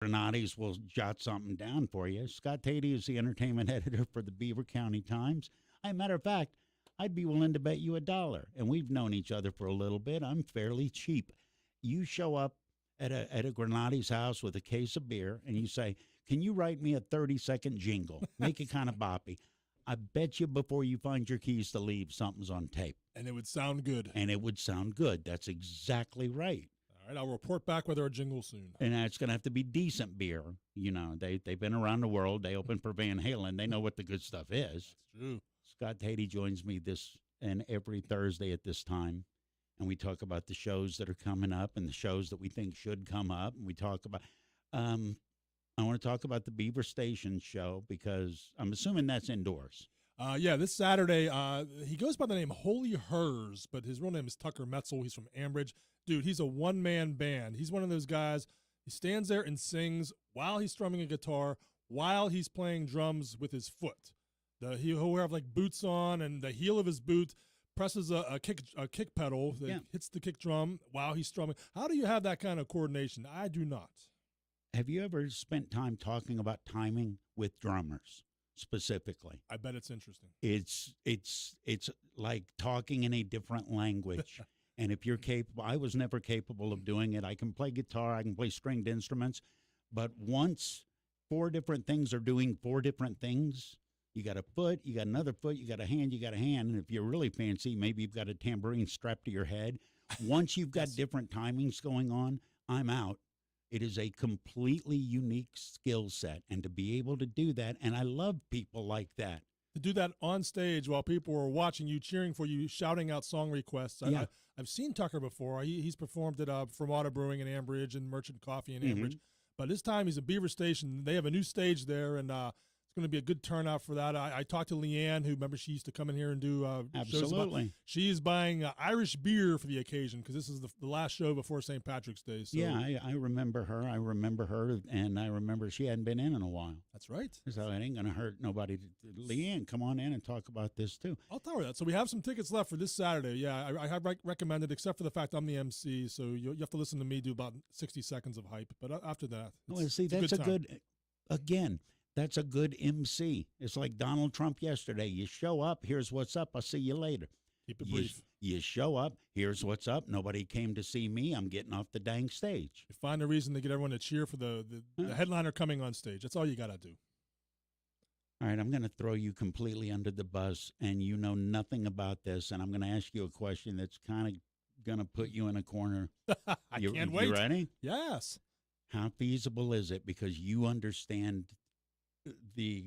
Granati's will jot something down for you. Scott Tady is the entertainment editor for the Beaver County Times. As a matter of fact, I'd be willing to bet you $1, and we've known each other for a little bit. I'm fairly cheap. You show up at a Granati's house with a case of beer, and you say, "Can you write me a 30-second jingle? Make it kind of boppy." I bet you before you find your keys to leave, something's on tape. And it would sound good. And it would sound good. That's exactly right. All right, I'll report back with our jingle soon. And it's going to have to be decent beer. You know, they've been around the world. They opened for Van Halen. They know what the good stuff is. That's true. Scott Tady joins me this and every Thursday at this time, and we talk about the shows that are coming up and the shows that we think should come up. And we talk about I want to talk about the Beaver Station show because I'm assuming that's indoors. Yeah, this Saturday, he goes by the name Holy Hers, but his real name is Tucker Metzel. He's from Ambridge. Dude, he's a one-man band. He's one of those guys, he stands there and sings while he's strumming a guitar, while he's playing drums with his foot. He'll have like boots on, and the heel of his boot presses a kick pedal that hits the kick drum while he's strumming. How do you have that kind of coordination? I do not. Have you ever spent time talking about timing with drummers specifically? I bet it's interesting. It's like talking in a different language. And if you're capable, I was never capable of doing it. I can play guitar, I can play stringed instruments, but once 4 different things are doing 4 different things, you got a foot, you got another foot, you got a hand, and if you're really fancy, maybe you've got a tambourine strapped to your head. Once you've got different timings going on, I'm out. It is a completely unique skill set, and to be able to do that, and I love people like that. To do that on stage while people are watching you, cheering for you, shouting out song requests. Yeah. I've seen Tucker before. He's performed at Fermata Brewing in Ambridge and Merchant Coffee in Ambridge. But this time he's at Beaver Station. They have a new stage there, and it's going to be a good turnout for that. I talked to Leanne, who, remember, she used to come in here and do shows about. She's buying Irish beer for the occasion because this is the last show before St. Patrick's Day. So. Yeah, I remember her. And I remember she hadn't been in a while. That's right. So it ain't going to hurt nobody. Leanne, come on in and talk about this too. I'll tell her that. So we have some tickets left for this Saturday. Yeah, I have recommended, except for the fact I'm the MC, so you have to listen to me do about 60 seconds of hype. But after that, that's a good, again, that's a good MC. It's like Donald Trump yesterday. You show up, here's what's up, I'll see you later. Keep it brief. You show up, here's what's up, nobody came to see me, I'm getting off the dang stage. You find a reason to get everyone to cheer for the headliner coming on stage. That's all you got to do. All right, I'm going to throw you completely under the bus, and you know nothing about this, and I'm going to ask you a question that's kind of going to put you in a corner. I can't wait. You ready? Yes. How feasible is it, because you understand the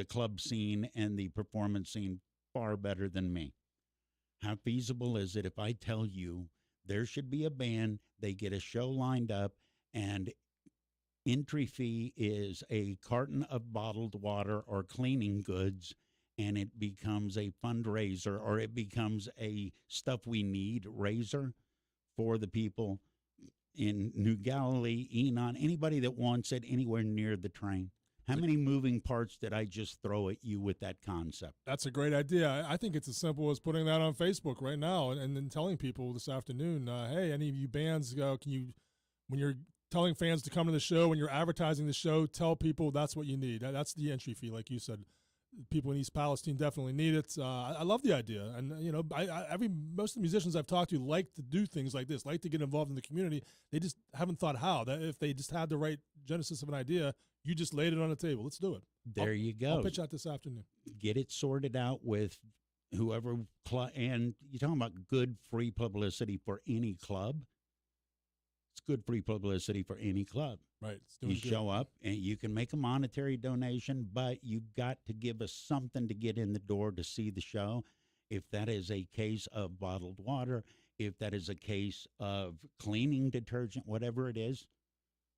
club scene and the performance scene far better than me? How feasible is it if I tell you there should be a band, they get a show lined up, and entry fee is a carton of bottled water or cleaning goods, and it becomes a fundraiser, or it becomes a stuff we need raiser for the people in New Galilee, Enon, anybody that wants it anywhere near the train? How many moving parts did I just throw at you with that concept? That's a great idea. I think it's as simple as putting that on Facebook right now and then telling people this afternoon, hey, any of you bands, can you, when you're telling fans to come to the show, when you're advertising the show, tell people that's what you need. That's the entry fee, like you said. People in East Palestine definitely need it. I love the idea, and most of the musicians I've talked to like to do things like this, like to get involved in the community. They just haven't thought how. That if they just had the right genesis of an idea, you just laid it on the table. Let's do it. There you go. I'll pitch out this afternoon. Get it sorted out with whoever, and you're talking about good free publicity for any club. It's good free publicity for any club. Right. You show up and you can make a monetary donation, but you've got to give us something to get in the door to see the show. If that is a case of bottled water, if that is a case of cleaning detergent, whatever it is,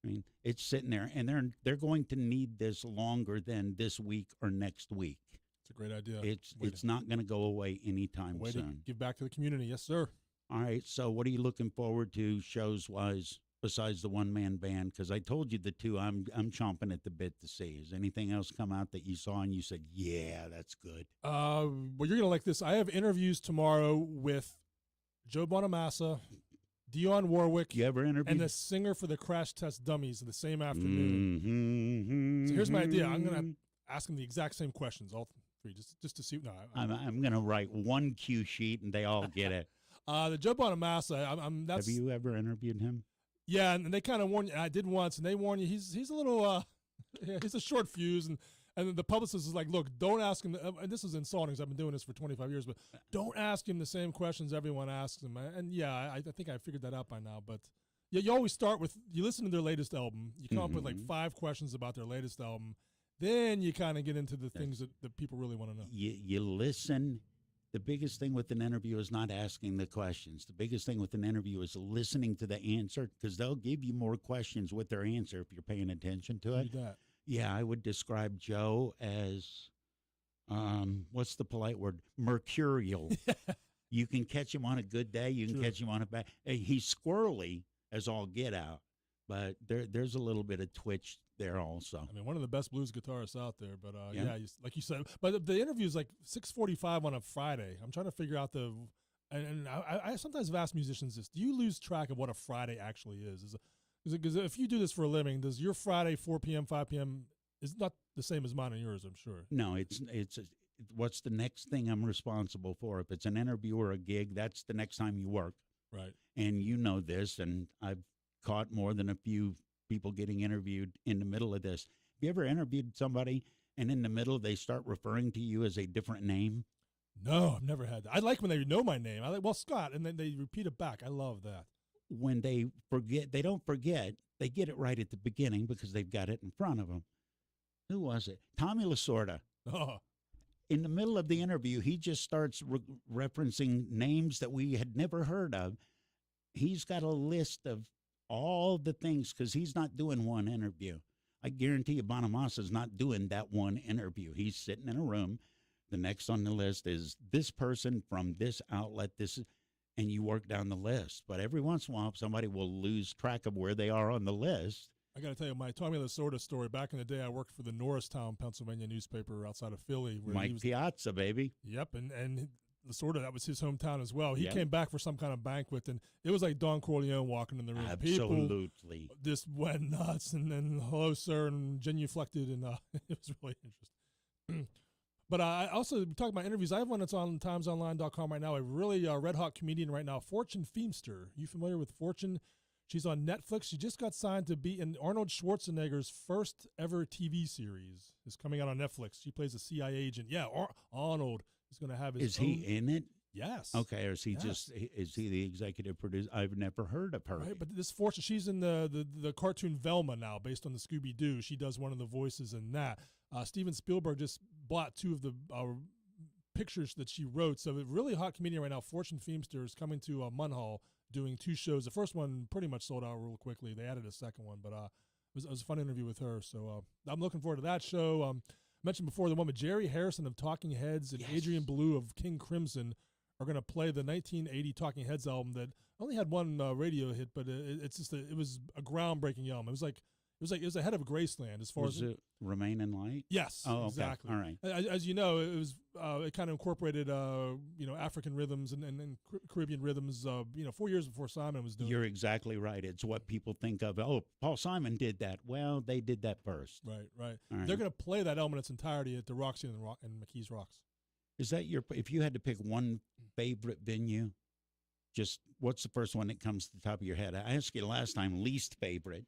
I mean, it's sitting there, and they're going to need this longer than this week or next week. It's a great idea. It's not going to go away anytime soon. To give back to the community. Yes, sir. All right. So what are you looking forward to shows-wise besides the one-man band? Because I told you the two I'm chomping at the bit to see. Has anything else come out that you saw and you said, yeah, that's good? Well, you're going to like this. I have interviews tomorrow with Joe Bonamassa, Dionne Warwick, You ever interviewed? and the singer for the Crash Test Dummies the same afternoon. So here's my idea. I'm going to ask them the exact same questions, all three, just to see. No, I'm going to write one cue sheet and they all get it. The Joe Bonamassa. Have you ever interviewed him? Yeah, and they kind of warn you. I did once, and they warn you. He's a little he's a short fuse, and the publicist is like, look, don't ask him. And this is insulting because I've been doing this for 25 years, but don't ask him the same questions everyone asks him. And yeah, I think I figured that out by now. But yeah, you always start with, you listen to their latest album. You come up with like 5 questions about their latest album. Then you kind of get into the things that people really want to know. You listen. The biggest thing with an interview is not asking the questions. The biggest thing with an interview is listening to the answer, because they'll give you more questions with their answer if you're paying attention to it. Yeah, I would describe Joe as, what's the polite word? Mercurial. You can catch him on a good day. You can catch him on a bad. He's squirrely as all get out, but there's a little bit of twitch there also. I mean, one of the best blues guitarists out there. But yeah, like you said. But the interview is like 6:45 on a Friday. I'm trying to figure out and I sometimes have asked musicians this: do you lose track of what a Friday actually is? Because if you do this for a living, does your Friday 4 p.m., 5 p.m. is not the same as mine and yours, I'm sure. No, it's what's the next thing I'm responsible for? If it's an interview or a gig, that's the next time you work. Right. And you know this, and I've caught more than a few people getting interviewed in the middle of this. Have you ever interviewed somebody and in the middle they start referring to you as a different name? No, I've never had that. I like when they know my name. I like, well, Scott, and then they repeat it back. I love that. When they forget, they don't forget. They get it right at the beginning because they've got it in front of them. Who was it? Tommy Lasorda. Oh. In the middle of the interview, he just starts referencing names that we had never heard of. He's got a list of all the things because he's not doing one interview. I guarantee you Bonamassa's not doing that one interview. He's sitting in a room. The next on the list is this person from this outlet, and you work down the list. But every once in a while, somebody will lose track of where they are on the list. I got to tell you, my Tommy Lasorda story. Back in the day, I worked for the Norristown, Pennsylvania newspaper outside of Philly. Where Mike Piazza, baby. Yep, and Lasorda, that was his hometown as well. He came back for some kind of banquet, and it was like Don Corleone walking in the room. Absolutely. People just went nuts, and then, hello, sir, and genuflected, and it was really interesting. But I also talk about interviews. I have one that's on timesonline.com right now, a really red-hot comedian right now, Fortune Feimster. You familiar with Fortune? She's on Netflix. She just got signed to be in Arnold Schwarzenegger's first ever TV series. It's coming out on Netflix. She plays a CIA agent. Yeah, Arnold is going to have his own. Is he in it? Yes. Okay, or is he is he the executive producer? I've never heard of her. Right, but this Fortune, she's in the cartoon Velma now, based on the Scooby-Doo. She does one of the voices in that. Steven Spielberg just bought 2 of the pictures that she wrote. So a really hot comedian right now, Fortune Feimster, is coming to Munhall doing 2 shows. The first one pretty much sold out real quickly. They added a second one, but it was a fun interview with her. So I'm looking forward to that show. I mentioned before the one with Jerry Harrison of Talking Heads and Adrian Belew of King Crimson are going to play the 1980 Talking Heads album that only had one radio hit, but it was a groundbreaking album. It was ahead of Graceland as far as it Remain in Light. Yes, oh, exactly. Okay. All right. As you know, it kind of incorporated African rhythms and Caribbean rhythms. 4 years before Simon was doing. You're exactly right. It's what people think of. Oh, Paul Simon did that. Well, they did that first. Right. Right. They're going to play that album in its entirety at the Roxy and McKees Rocks. Is that if you had to pick one favorite venue, just what's the first one that comes to the top of your head? I asked you last time, least favorite.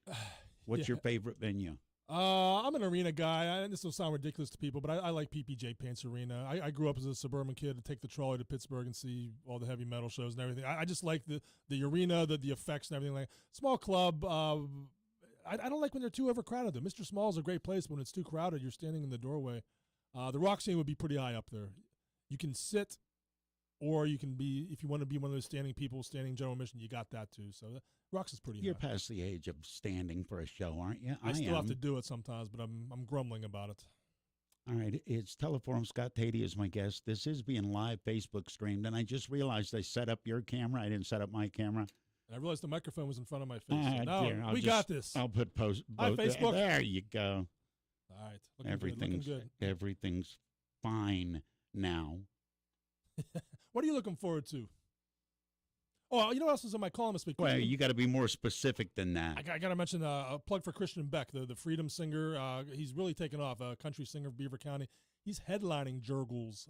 What's your favorite venue? I'm an arena guy. This will sound ridiculous to people, but I like PPJ Paints Arena. I grew up as a suburban kid to take the trolley to Pittsburgh and see all the heavy metal shows and everything. I just like the arena, the effects and everything. Like small club. I don't like when they're too overcrowded. Though Mr. Small is a great place, but when it's too crowded, you're standing in the doorway. The rock scene would be pretty high up there. You can sit, or you can be, if you want to be one of those standing people, standing general admission, you got that too. So Rocks is pretty high. You're past the age of standing for a show, aren't you? I still have to do it sometimes, but I'm grumbling about it. All right, it's Teleforum. Scott Tady is my guest. This is being live Facebook streamed, and I just realized I set up your camera. I didn't set up my camera. I realized the microphone was in front of my face. So we got this. I'll put both. Hi, Facebook. There you go. All right. Looking good. Everything's fine now. What are you looking forward to? Oh, you know what else is in my column this week? Well, you got to be more specific than that. I got to mention a plug for Christian Beck, the freedom singer. He's really taken off, a country singer of Beaver County. He's headlining Jurgles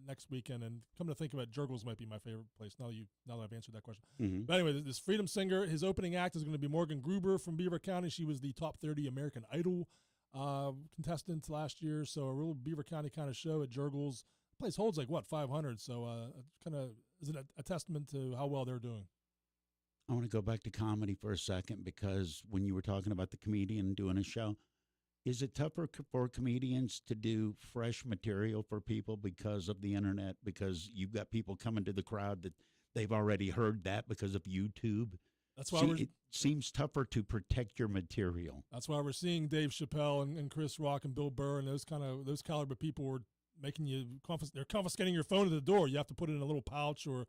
next weekend, and come to think of it, Jurgles might be my favorite place now that I've answered that question. Mm-hmm. But anyway, this freedom singer, his opening act is going to be Morgan Gruber from Beaver County. She was the top 30 American Idol contestant last year, so a real Beaver County kind of show at Jurgles. The place holds 500, so kind of is it a testament to how well they're doing. I want to go back to comedy for a second, because when you were talking about the comedian doing a show, is it tougher for comedians to do fresh material for people because of the internet? Because you've got people coming to the crowd that they've already heard that because of YouTube. That's why it seems tougher to protect your material. That's why we're seeing Dave Chappelle and Chris Rock and Bill Burr and those caliber people were making you they're confiscating your phone at the door. You have to put it in a little pouch, or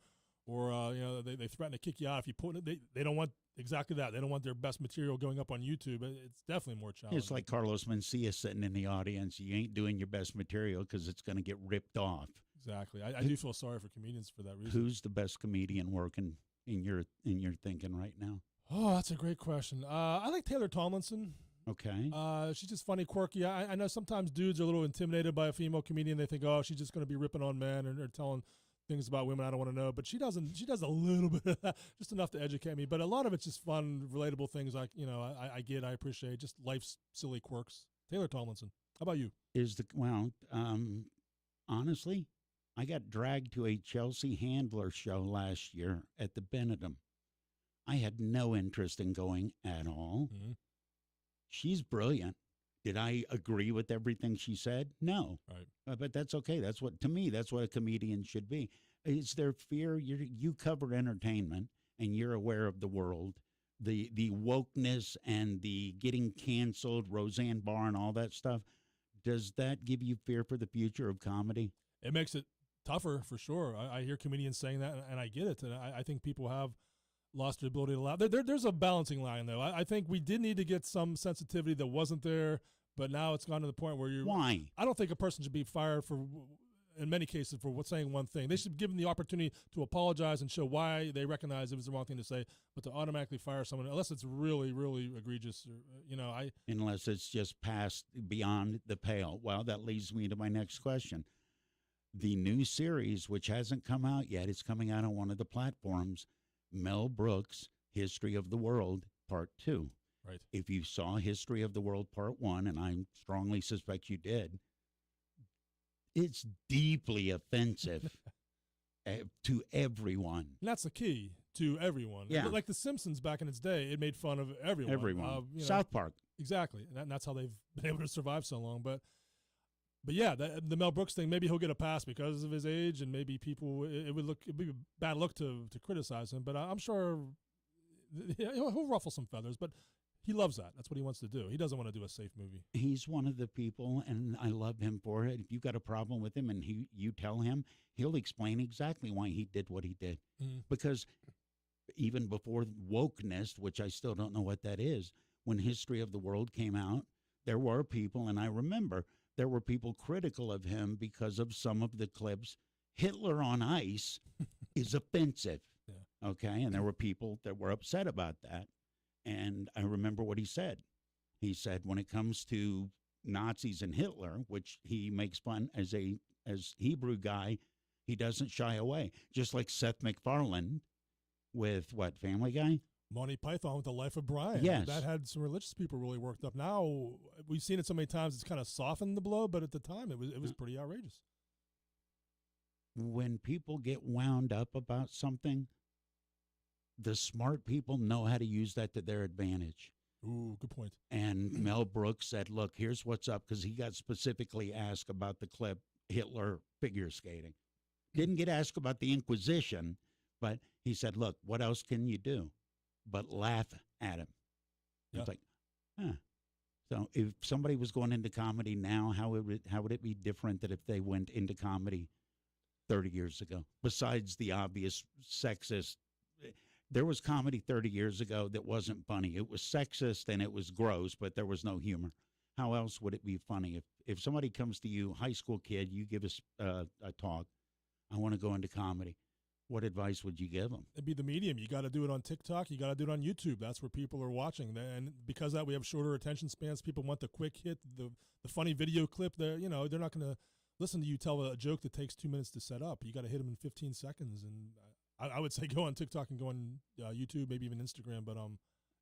they threaten to kick you out if you put it. They don't want exactly that. They don't want their best material going up on YouTube. It's definitely more challenging. It's like Carlos Mencia sitting in the audience. You ain't doing your best material because it's going to get ripped off. Exactly. I do feel sorry for comedians for that reason. Who's the best comedian working in your thinking right now? Oh, that's a great question. I like Taylor Tomlinson. Okay. She's just funny, quirky. I know sometimes dudes are a little intimidated by a female comedian. They think, oh, she's just going to be ripping on men or telling things about women I don't want to know. But she doesn't. She does a little bit of that, just enough to educate me. But a lot of it's just fun, relatable things I appreciate, just life's silly quirks. Taylor Tomlinson. How about you? Honestly, I got dragged to a Chelsea Handler show last year at the Benedum. I had no interest in going at all. Mm-hmm. She's brilliant. Did I agree with everything she said? No. Right. But that's okay. That's what a comedian should be. Is there fear? You cover entertainment, and you're aware of the world, the wokeness and the getting canceled, Roseanne Barr and all that stuff. Does that give you fear for the future of comedy? It makes it tougher for sure. I hear comedians saying that, and I get it. And I think people have lost their ability to laugh. There's a balancing line, though. I think we did need to get some sensitivity that wasn't there, but now it's gone to the point where you're. Why? I don't think a person should be fired for, in many cases, for saying one thing. They should give them the opportunity to apologize and show why they recognize it was the wrong thing to say, but to automatically fire someone, unless it's really, really egregious, Unless it's just passed beyond the pale. Well, that leads me to my next question. The new series, which hasn't come out yet, it's coming out on one of the platforms, Mel Brooks' History of the World, Part 2. Right. If you saw History of the World, Part 1, and I strongly suspect you did, it's deeply offensive to everyone. And that's the key, to everyone. Yeah. Like The Simpsons back in its day, it made fun of everyone. Everyone. South Park. Exactly. And that's how they've been able to survive so long. But yeah, the Mel Brooks thing, maybe he'll get a pass because of his age, and maybe people, it'd be a bad look to criticize him. But I'm sure he'll ruffle some feathers, but he loves that. That's what he wants to do. He doesn't want to do a safe movie. He's one of the people, and I love him for it. If you've got a problem with him and you tell him, he'll explain exactly why he did what he did. Mm-hmm. Because even before wokeness, which I still don't know what that is, when History of the World came out, there were people, and I remember there were people critical of him because of some of the clips. Hitler on ice is offensive. Yeah. Okay. And there were people that were upset about that. And I remember what he said. He said, when it comes to Nazis and Hitler, which he makes fun as Hebrew guy, he doesn't shy away. Just like Seth MacFarlane with Family Guy? Monty Python with The Life of Brian. Yes. That had some religious people really worked up. Now, we've seen it so many times, it's kind of softened the blow, but at the time, it was pretty outrageous. When people get wound up about something, the smart people know how to use that to their advantage. Ooh, good point. And Mel Brooks said, look, here's what's up, because he got specifically asked about the clip Hitler figure skating. Didn't get asked about the Inquisition, but he said, look, what else can you do but laugh at him? Yeah. It's like, huh. So if somebody was going into comedy now, how would it be different than if they went into comedy 30 years ago? Besides the obvious sexist, there was comedy 30 years ago that wasn't funny. It was sexist and it was gross, but there was no humor. How else would it be funny? If somebody comes to you, high school kid, you give us a talk, I want to go into comedy. what advice would you give them? It'd be the medium. You got to do it on TikTok. You got to do it on YouTube. That's where people are watching. And because of that, we have shorter attention spans. People want the quick hit, the funny video clip. They're not going to listen to you tell a joke that takes 2 minutes to set up. You got to hit them in 15 seconds. And I would say go on TikTok and go on YouTube, maybe even Instagram. But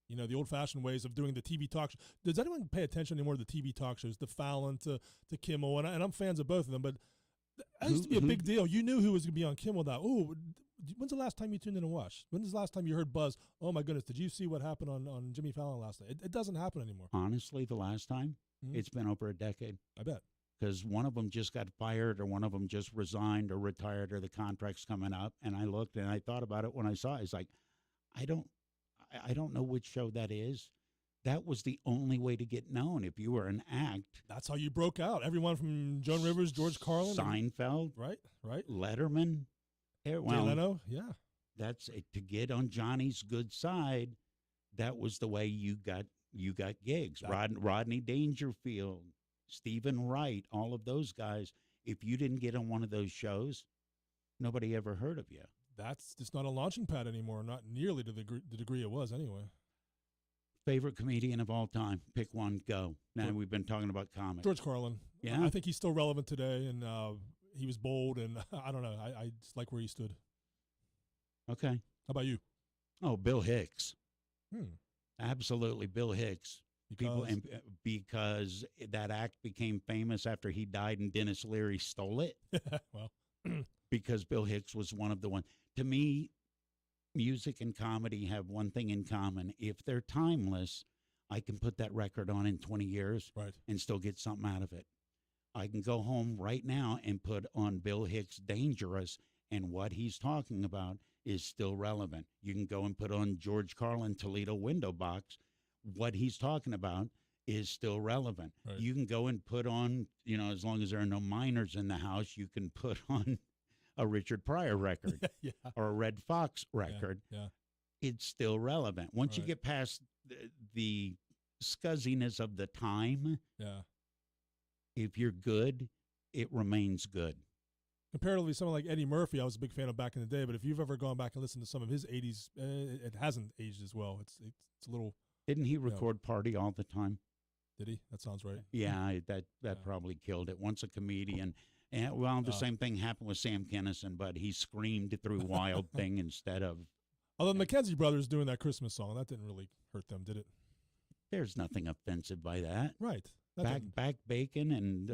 the old-fashioned ways of doing the TV talk show. Does anyone pay attention anymore to the TV talk shows, the Fallon to Kimmel? And I'm fans of both of them, but that used to be a big deal. You knew who was going to be on Kimmel now. Oh, when's the last time you tuned in and watched? When's the last time you heard buzz? Oh, my goodness, did you see what happened on Jimmy Fallon last night? It doesn't happen anymore. Honestly, the last time, it's been over a decade. I bet. Because one of them just got fired or one of them just resigned or retired or the contract's coming up. And I looked and I thought about it when I saw it. It's like, I don't know which show that is. That was the only way to get known. If you were an act. That's how you broke out. Everyone from Joan Rivers, George Carlin. Seinfeld. Right. Letterman. Jay Leno, yeah. That's to get on Johnny's good side. That was the way you got gigs. Rodney Dangerfield, Stephen Wright, all of those guys. If you didn't get on one of those shows, nobody ever heard of you. That's just not a launching pad anymore. Not nearly to the degree it was anyway. Favorite comedian of all time? Pick one. Go. Now we've been talking about comics. George Carlin. Yeah, I think he's still relevant today, and he was bold, and I don't know. I just like where he stood. Okay. How about you? Oh, Bill Hicks. Absolutely, Bill Hicks. Because that act became famous after he died, and Dennis Leary stole it. Well, because Bill Hicks was one of the ones. To me, music and comedy have one thing in common. If they're timeless, I can put that record on in 20 years and still get something out of it. I can go home right now and put on Bill Hicks' Dangerous, and what he's talking about is still relevant. You can go and put on George Carlin, Toledo Window Box. What he's talking about is still relevant. Right. You can go and put on, as long as there are no minors in the house, you can put on a Richard Pryor record or a Red Fox record. Yeah. It's still relevant. Once you get past the scuzziness of the time, if you're good, it remains good. Comparatively, someone like Eddie Murphy, I was a big fan of back in the day, but if you've ever gone back and listened to some of his 80s, it hasn't aged as well. It's a little... Didn't he record Party all the time? Did he? That sounds right. Yeah, that probably killed it. Once a comedian... And, the same thing happened with Sam Kinison, but he screamed through Wild Thing instead of... Although the McKenzie brothers doing that Christmas song, that didn't really hurt them, did it? There's nothing offensive by that. Right. Back bacon and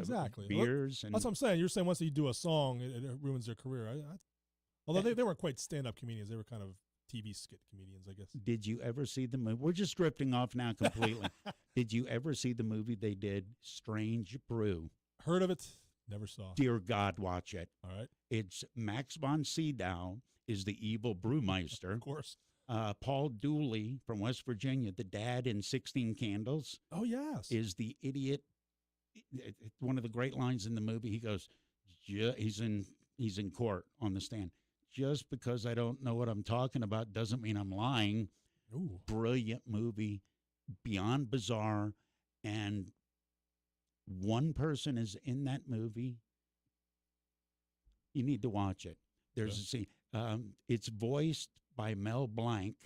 beers. That's what I'm saying. You're saying once you do a song, it ruins their career. Although they weren't quite stand-up comedians. They were kind of TV skit comedians, I guess. Did you ever see the movie? We're just drifting off now completely. Did you ever see the movie they did, Strange Brew? Heard of it. Never saw. Dear God, watch it. All right. It's Max von Sydow is the evil brewmeister. Of course. Paul Dooley from West Virginia, the dad in 16 Candles. Oh, yes. Is the idiot. One of the great lines in the movie, he goes, he's in court on the stand. Just because I don't know what I'm talking about doesn't mean I'm lying. Ooh. Brilliant movie, beyond bizarre, and one person is in that movie. You need to watch it. There's a scene. It's voiced by Mel Blanc.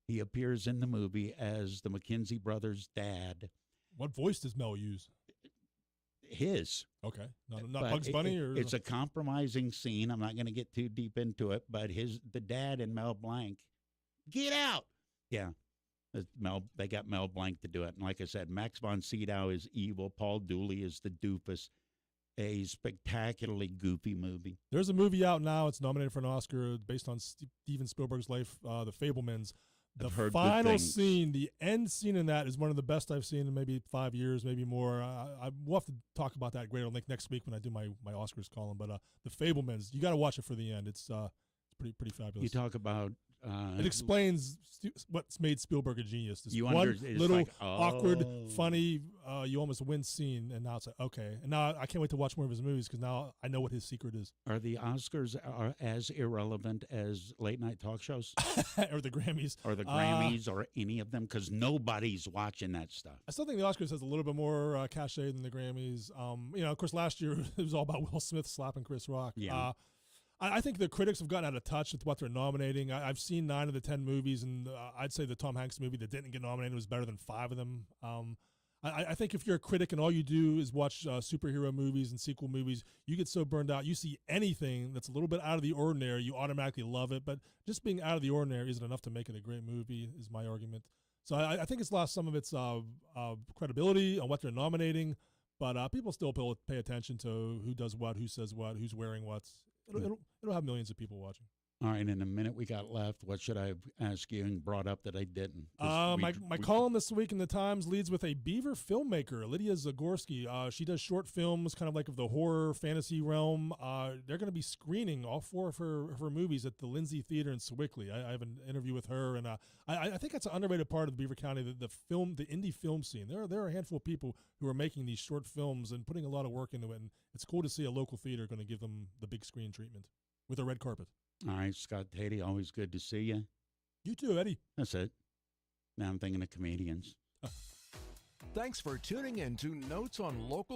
He appears in the movie as the McKenzie brothers' dad. What voice does Mel use? His. Okay. Not Bugs Bunny? Or It's a compromising scene. I'm not going to get too deep into it, but the dad and Mel Blanc, get out. Yeah. They got Mel Blanc to do it. And like I said, Max von Sydow is evil. Paul Dooley is the doofus. A spectacularly goofy movie. There's a movie out now. It's nominated for an Oscar based on Steven Spielberg's life, The Fabelmans. The final scene, the end scene in that is one of the best I've seen in maybe 5 years, maybe more. We'll have to talk about that greater length next week when I do my Oscars column. But The Fabelmans, you got to watch it for the end. It's pretty fabulous. You talk about... it explains what's made Spielberg a genius. This little awkward, funny, you almost win scene, and now it's like, okay. And now I can't wait to watch more of his movies because now I know what his secret is. Are the Oscars as irrelevant as late night talk shows? Or the Grammys? Or the Grammys or any of them? Because nobody's watching that stuff. I still think the Oscars has a little bit more cachet than the Grammys. Of course, last year it was all about Will Smith slapping Chris Rock. Yeah. I think the critics have gotten out of touch with what they're nominating. I've seen 9 of the 10 movies, and I'd say the Tom Hanks movie that didn't get nominated was better than 5 of them. I think if you're a critic and all you do is watch superhero movies and sequel movies, you get so burned out. You see anything that's a little bit out of the ordinary, you automatically love it. But just being out of the ordinary isn't enough to make it a great movie, is my argument. So I think it's lost some of its credibility on what they're nominating. But people still pay attention to who does what, who says what, who's wearing what. It'll have millions of people watching. All right, in a minute we got left, what should I ask you and brought up that I didn't? My column this week in the Times leads with a Beaver filmmaker, Lydia Zagorski. She does short films, kind of like of the horror fantasy realm. They're going to be screening all 4 of her movies at the Lindsay Theater in Sewickley. I have an interview with her, and I think that's an underrated part of the Beaver County, the indie film scene. There are a handful of people who are making these short films and putting a lot of work into it, and it's cool to see a local theater going to give them the big screen treatment with a red carpet. All right, Scott Tady, always good to see you. You too, Eddie. That's it. Now I'm thinking of comedians. Thanks for tuning in to Notes on Local